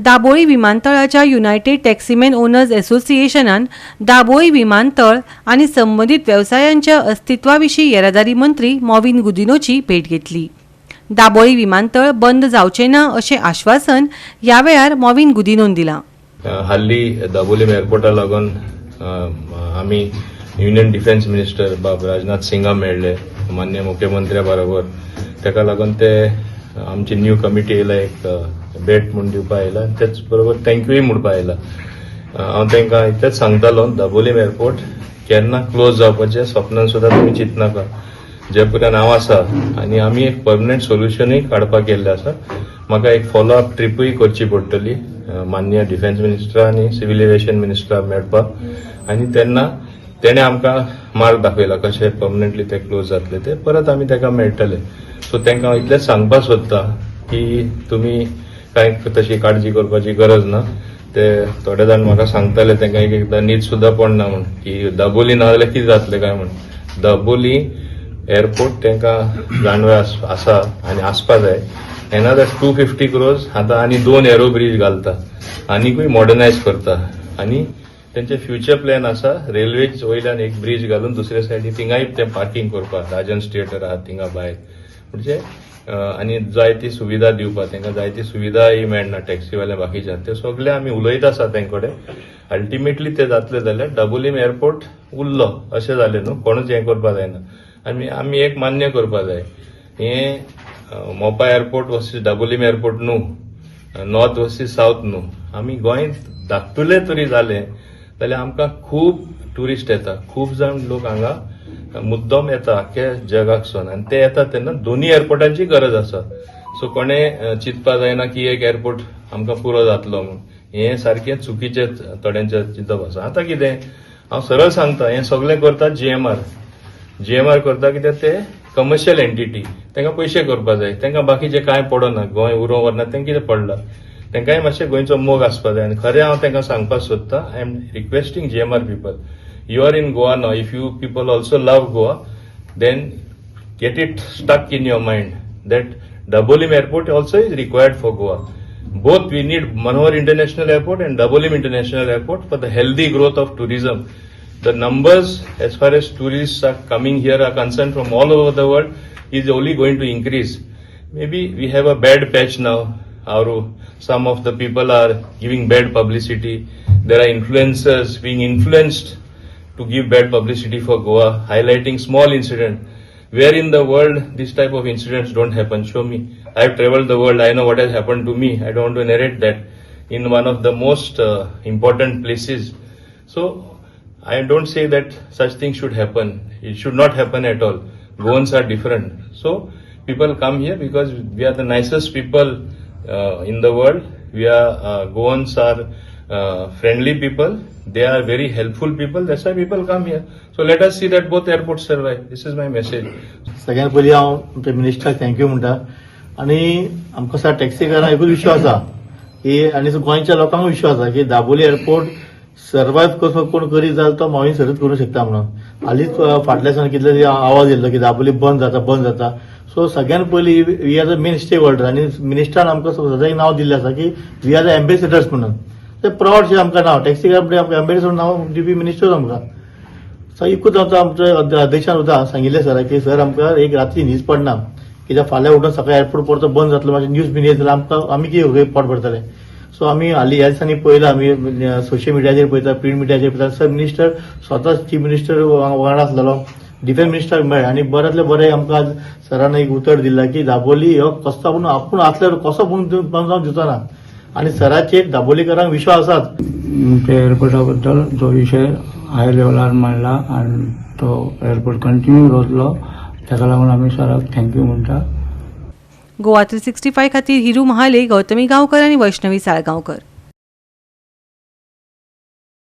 दाबोळी विमानतळाच्या United टॅक्सीमॅन owners असोसिएशनान Dabolim विमानतळ आणि संबंधित व्यवसायांच्या अस्तित्वाविषयी येरादारी मंत्री मॉविन गुदिनोची भेट घेतली। दाबोळी विमानतळ बंद जावचे ना अशें आश्वासन ह्या वेळार मॉविन गुदिनोन दिला। हाली दाबोली एअरपोर्टा लागून आम्ही युनियन डिफेन्स मिनिस्टर बाब राजनाथ सिंगा मेळ्ळे, माननीय मुख्यमंत्र्या बरोबर। ताका लागून ते आमची न्यू कमिटी येयला एक भेट म्हूण दिवपा येयला, तेच बरोबर थँक्यूय म्हणपा येयला। हांव तांकां इतलेंच सांगतालो, दाबोली एअरपोर्ट केन्ना क्लोज जावपाचें स्वप्नान सुद्दां तुमी चिंतनाका। जयपुरान हांव आसा आनी आमी एक परमनंट सोल्युशनूय काडपाक येयल्ले आसा। म्हाका एक फॉलोअप ट्रिपूय करची पडटली माननीय डिफेन्स मिनिस्टर आनी सिव्हिल एविएशन मिनिस्टराक मेळपाक, आनी तेन्ना तेणे आमकां मार्ग दाखयला कशें परमनंटली ते क्लोज जातले ते, परत आमी ताका मेळटले। सो तांकां हांव इतलेंच सांगपाक सोदता की तुमी कांय तशी काळजी करपाची गरज ना। ते थोडे जाण म्हाका सांगताले तांकां एक एकदां न्हीद सुद्दां पडना म्हूण की दाबोली ना जाल्यार कितें जातलें काय म्हूण। दाबोली एअरपोर्ट तांकां जाणवे आसा आनी आसपा जाय। एनादर 250 crores आतां आनी 2 एरो ब्रिज घालता, आनीकूय मॉडर्नायज करता, आनी त्यांचे फ्युचर प्लॅन आसा रेल्वे वयल्यान एक ब्रिज घालून दुसऱ्या सायडीन थिंगाय ते पार्किंग करपाक, राजन्स थिएटर आहा थिंगा भायर, म्हणजे आनी जायती सुविधा दिवपाक, तांकां जायती सुविधाय मेळना टॅक्सीवाल्या बाकीच्यांक। ते सगळे आमी उलयत आसा तेंकडेन। अल्टिमेटली ते जातले जाल्यार दाबोली एअरपोर्ट उरलो अशें जालें न्हू, कोणूच हें करपा जायना। आमी एक मान्य करपा जाय, हें मोपा एअरपोर्ट वर्सीस दाबोली एअरपोर्ट न्हू, नॉर्थ वर्सीस साऊथ न्हू। आमी गोंय धाकटुले तरी जाले जाल्यार आमकां खूब ट्युरिस्ट येता, खूब जाण लोक हांगा मुद्दम येता आख्या जगाकसून, आनी ते येता तेन्ना दोनी एअरपोर्टांची गरज आसा। सो कोणें चिंतपा जायना की एक एअरपोर्ट आमकां पुरो जातलो म्हूण, हें सारकें चुकीचें थोड्यांचें चिंतप आसा। आतां कितें हांव सरळ सांगता, हें सगळें करता जीएमआर करता, कित्याक ते कमर्शियल एंटिटी, तांकां पयशे करपा जाय, तांकां बाकीचें कांय पडना, गोंय उरो वरना तांकां कितें पडला, तांकांय मातशें गोंयचो मोग आसपा जाय। आनी खरें हांव तांकां सांगपाक सोदता, I am requesting GMR people, you are in Goa now, if you people also love Goa, then get it stuck in your mind that Dabolim Airport also is required for Goa. Both we need Manohar International Airport and Dabolim International Airport for the healthy growth of tourism. The numbers as far as tourists are coming here are concerned from all over the world is only going to increase. Maybe we have a bad patch now. Some of the people are giving bad publicity. There are influencers being influenced to give bad publicity for Goa, highlighting small incident. Where in the world this type of incidents don't happen? Show me. I have traveled the world. I know what has happened to me. I don't want to narrate that in one of the most important places. So I don't say that such things should happen. It should not happen at all. Goans are different. So people come here because we are the nicest people in the world. We are Goans are friendly people. They are very helpful people. That's why people come here. So let us see that both airports survive. This is my message. सगळ्यात पयलीं हांव आमच्या मिनिस्टराक thank you म्हणटा, आनी आमकां sir टॅक्सीकारांक एकूच विश्वास आसा की, आनी गोंयच्या लोकांक विश्वास आसा की दाबोली एअरपोर्ट सर्वायव कसो कोण करीत जाल्यार तो मागीर सरत करूंक शकता म्हणून। हालींच फाटल्या दिसांनी कितले तरी आवाज येयल्लो की दाबोली बंद जाता। सो सगळ्यात पयलीं we are the main stakeholder, आनी मिनिस्टरान आमकां सदांच नांव दिल्लें आसा की वी आर द एम्बेसेडर्स म्हणून। ते प्राउडशें आमकां नांव टॅक्सीकार आमकां एम्बेसेडर नांव दिवपी मिनिस्टर आमकां। सो एकूच आमच्या अध्यक्षान सुद्दां सांगिल्लें सर की सर आमकां एक रात्री न्हीद पडना, कित्याक फाल्यां उठून सकाळी एअरपोर्ट परतो बंद जातलो, मातशें न्यूज बीन येत जाल्यार आमी कितें पोट भरतले। सो आमी हालीं ह्या दिसांनी पळयलां, आमी सोशल मिडियाचेर पळयता, प्रिंट मिडियाचेर पळयता, सर मिनिस्टर स्वता चीफ मिनिस्टर वांगडा आसलेलो, डिफेन्स मिनिस्टराक मेळ्ळे, आनी बऱ्यांतले बरें आमकां सरान एक उतर दिलां की दाबोली हो कसो आपूण आसल्यार कसो जावन दिवचो ना, आनी सराचेर दाबोलीकारांक विश्वास आसात। एअरपोर्टा बद्दल जो विशय हाय लेवलार मांडला आनी तो एअरपोर्ट कंटिन्यू दवरलो, ताका लागून आमी सराक थँक्यू म्हणटा। गोवा 365 खातीर हिरू महाले, गौतमी गांवकर आनी वैष्णवी साळगांवकर।